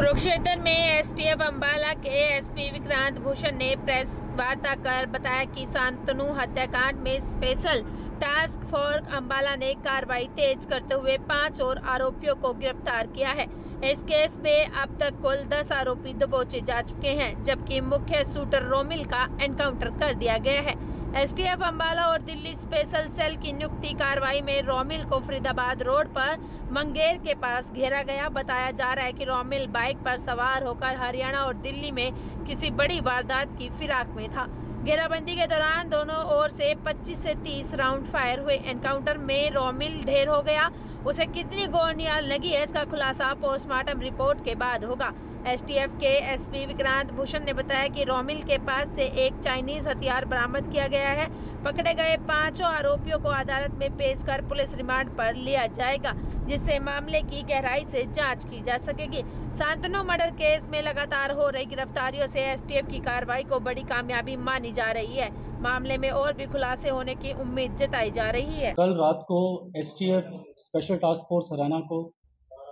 कुरुक्षेत्र में एसटीएफ अंबाला के एसपी विक्रांत भूषण ने प्रेस वार्ता कर बताया कि शांतनु हत्याकांड में स्पेशल टास्क फोर्स अंबाला ने कार्रवाई तेज करते हुए 5 और आरोपियों को गिरफ्तार किया है। इस केस में अब तक कुल 10 आरोपी दबोचे जा चुके हैं, जबकि मुख्य शूटर रोमिल का एनकाउंटर कर दिया गया है। एसटीएफ अंबाला और दिल्ली स्पेशल सेल की नियुक्ति कार्रवाई में रोमिल को फरीदाबाद रोड पर मंगेर के पास घेरा गया। बताया जा रहा है कि रोमिल बाइक पर सवार होकर हरियाणा और दिल्ली में किसी बड़ी वारदात की फिराक में था। घेराबंदी के दौरान दोनों ओर से 25 से 30 राउंड फायर हुए। एनकाउंटर में रोमिल ढेर हो गया। उसे कितनी गोलियां लगी है, इसका खुलासा पोस्टमार्टम रिपोर्ट के बाद होगा। एसटीएफ के एसपी विक्रांत भूषण ने बताया कि रोमिल के पास से एक चाइनीज हथियार बरामद किया गया है। पकड़े गए 5 आरोपियों को अदालत में पेश कर पुलिस रिमांड पर लिया जाएगा, जिससे मामले की गहराई से जांच की जा सकेगी। शांतनु मर्डर केस में लगातार हो रही गिरफ्तारियों से एसटीएफ की कार्रवाई को बड़ी कामयाबी मानी जा रही है। मामले में और भी खुलासे होने की उम्मीद जताई जा रही है। कल रात को STF special task force Haryana को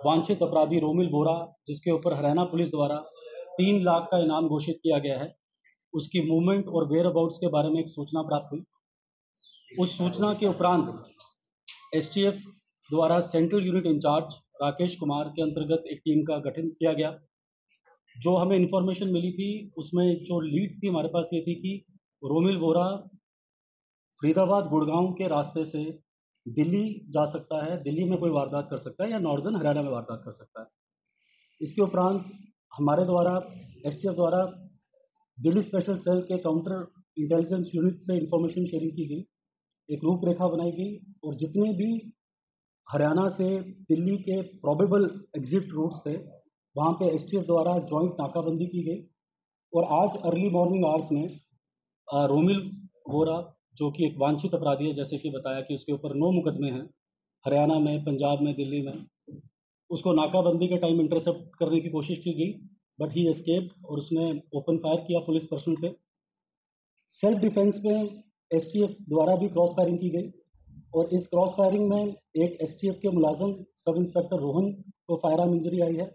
वांछित अपराधी रोमिल बोरा, जिसके ऊपर हरियाणा पुलिस द्वारा 3 लाख का इनाम घोषित किया गया है, उसकी मूवमेंट और वेयर अबाउट्स के बारे में एक सूचना प्राप्त हुई। उस सूचना के उपरांत एसटीएफ द्वारा central unit incharge Rakesh Kumar के अंतर्गत एक टीम का गठन किया गया। जो हमें इंफॉर्मेशन मिली थी उसमें जो लीड्स थी हमारे पास ये थी कि रोमिल बोरा फरीदाबाद गुड़गांव के रास्ते से दिल्ली जा सकता है, दिल्ली में कोई वारदात कर सकता है या नॉर्दर्न हरियाणा में वारदात कर सकता है। इसके उपरांत हमारे द्वारा एसटीएफ द्वारा दिल्ली स्पेशल सेल के काउंटर इंटेलिजेंस यूनिट से इंफॉर्मेशन शेयरिंग की गई, एक रूपरेखा बनाई गई और जितने भी हरियाणा से दिल्ली के प्रोबेबल एग्जिट रूट्स थे वहाँ पे एसटीएफ द्वारा जॉइंट नाकाबंदी की गई। और आज अर्ली मॉर्निंग आवर्स में रोमिल बोरा, जो कि एक वांछित अपराधी है, जैसे कि बताया कि उसके ऊपर 9 मुकदमे हैं हरियाणा में, पंजाब में, दिल्ली में, उसको नाकाबंदी के टाइम इंटरसेप्ट करने की कोशिश की गई, बट ही एस्केप्ड और उसने ओपन फायर किया पुलिस पर्सन पे। सेल्फ डिफेंस में एसटीएफ द्वारा भी क्रॉस फायरिंग की गई और इस क्रॉस फायरिंग में एक एसटीएफ के मुलाजिम सब इंस्पेक्टर रोहन को फायर आर्म इंजरी आई है,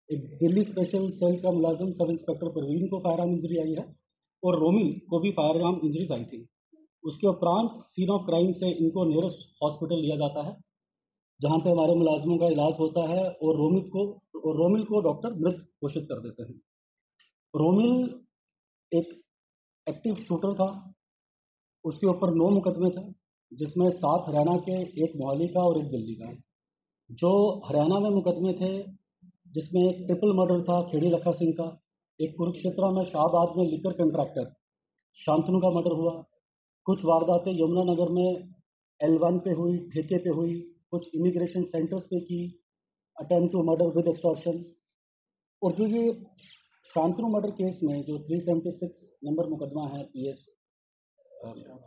एक दिल्ली स्पेशल सेल का मुलाजिम सब इंस्पेक्टर परवीन को फायर आर्म इंजरी आई है और रोमिल को भी फायर आर्म इंजरीज आई थी। उसके उपरांत सीन ऑफ क्राइम से इनको नियरेस्ट हॉस्पिटल लिया जाता है, जहां पे हमारे मुलाजमों का इलाज होता है और रोमिल को डॉक्टर मृत घोषित कर देते हैं। रोमिल एक एक्टिव शूटर था, उसके ऊपर 9 मुकदमे थे, जिसमें 7 हरियाणा के, एक मोहाली का और एक दिल्ली का। जो हरियाणा में मुकदमे थे जिसमें एक ट्रिपल मर्डर था खेड़ी लखा सिंह का, एक कुरुक्षेत्र में शाहबाद में लिकर कंट्रैक्टर शांतनु का मर्डर हुआ, कुछ वारदातें यमुनानगर में L1 पे हुई, ठेके पे हुई, कुछ इमिग्रेशन सेंटर्स पे की, attempt to murder with extortion. और जो ये शांतनु मर्डर केस में जो 376 नंबर मुकदमा है पीएस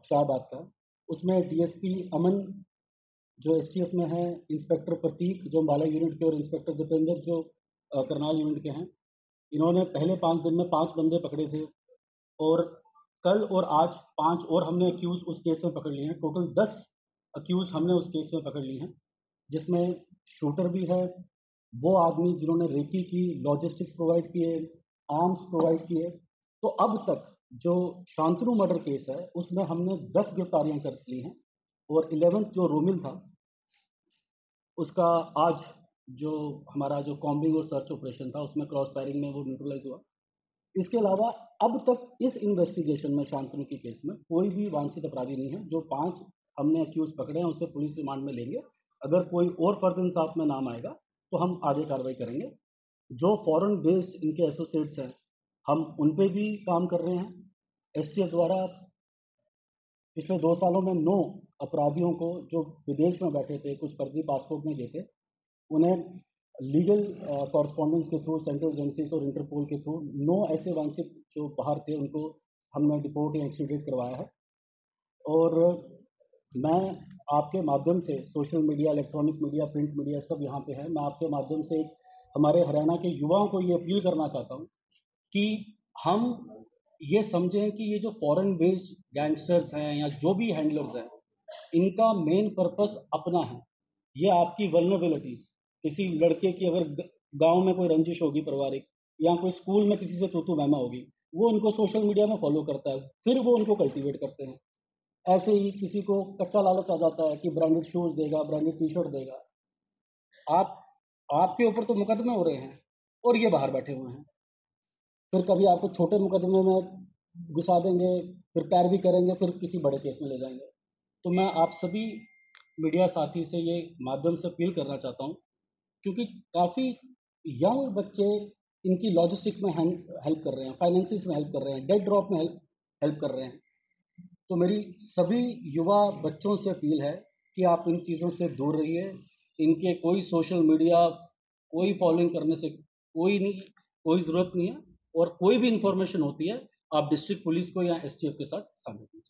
शाहबाद का, उसमें डीएसपी अमन जो एसटीएफ में है, इंस्पेक्टर प्रतीक जो अंबाला यूनिट के और इंस्पेक्टर दीपेंद्र जो करनाल यूनिट के हैं, इन्होंने पहले 5 दिन में 5 बंदे पकड़े थे और कल और आज 5 और हमने अक्यूज उस केस में पकड़ लिए हैं। टोटल 10 अक्यूज हमने उस केस में पकड़ लिए हैं, जिसमें शूटर भी है, वो आदमी जिन्होंने रेकी की, लॉजिस्टिक्स प्रोवाइड किए, आर्म्स प्रोवाइड किए। तो अब तक जो शांतनु मर्डर केस है उसमें हमने 10 गिरफ्तारियां कर ली हैं और 11th जो रोमिल था उसका आज जो हमारा जो कॉम्बिंग और सर्च ऑपरेशन था उसमें क्रॉस फायरिंग में वो न्यूट्रलाइज हुआ। इसके अलावा अब तक इस इन्वेस्टिगेशन में शांतनु की केस में कोई भी वांछित अपराधी नहीं है। जो 5 हमने अक्यूज पकड़े हैं उसे पुलिस रिमांड में लेंगे। अगर कोई और फर्दर इंसाफ में नाम आएगा तो हम आगे कार्रवाई करेंगे। जो फॉरेन बेस्ड इनके एसोसिएट्स हैं हम उन पे भी काम कर रहे हैं। एसटीएफ द्वारा पिछले 2 सालों में 9 अपराधियों को जो विदेश में बैठे थे, कुछ फर्जी पासपोर्ट में गए थे, उन्हें लीगल कॉरस्पॉन्डेंस के थ्रू सेंट्रल एजेंसीज और इंटरपोल के थ्रू 9 ऐसे वांछित जो बाहर थे उनको हमने डिपोर्ट या एक्सीडेट करवाया है। और मैं आपके माध्यम से social media, electronic media, print media सब यहाँ पे है, मैं आपके माध्यम से हमारे हरियाणा के युवाओं को ये अपील करना चाहता हूँ कि हम ये समझें कि ये जो फॉरेन बेस्ड गैंगस्टर्स हैं या जो भी हैंडलर्स हैं, इनका मेन पर्पस अपना है। ये आपकी वल्नरेबिलिटीज, किसी लड़के की अगर गांव में कोई रंजिश होगी पारिवारिक, या कोई स्कूल में किसी से तू महमा होगी, वो उनको सोशल मीडिया में फॉलो करता है, फिर वो उनको कल्टीवेट करते हैं। ऐसे ही किसी को कच्चा लालच आ जाता है कि ब्रांडेड शूज़ देगा, ब्रांडेड टी शर्ट देगा। आप आपके ऊपर तो मुकदमे हो रहे हैं और ये बाहर बैठे हुए हैं। फिर कभी आपको छोटे मुकदमे में घुसा देंगे, फिर पैरवी करेंगे, फिर किसी बड़े केस में ले जाएंगे। तो मैं आप सभी मीडिया साथी से ये माध्यम से अपील करना चाहता हूँ, क्योंकि काफ़ी यंग बच्चे इनकी लॉजिस्टिक में हेल्प कर रहे हैं, फाइनेंसिस में हेल्प कर रहे हैं, डेट ड्रॉप में हेल्प कर रहे हैं। तो मेरी सभी युवा बच्चों से अपील है कि आप इन चीज़ों से दूर रहिए। इनके कोई सोशल मीडिया, कोई फॉलोइंग करने से कोई ज़रूरत नहीं है, और कोई भी इन्फॉर्मेशन होती है, आप डिस्ट्रिक्ट पुलिस को या एसटीएफ के साथ साझा कीजिए।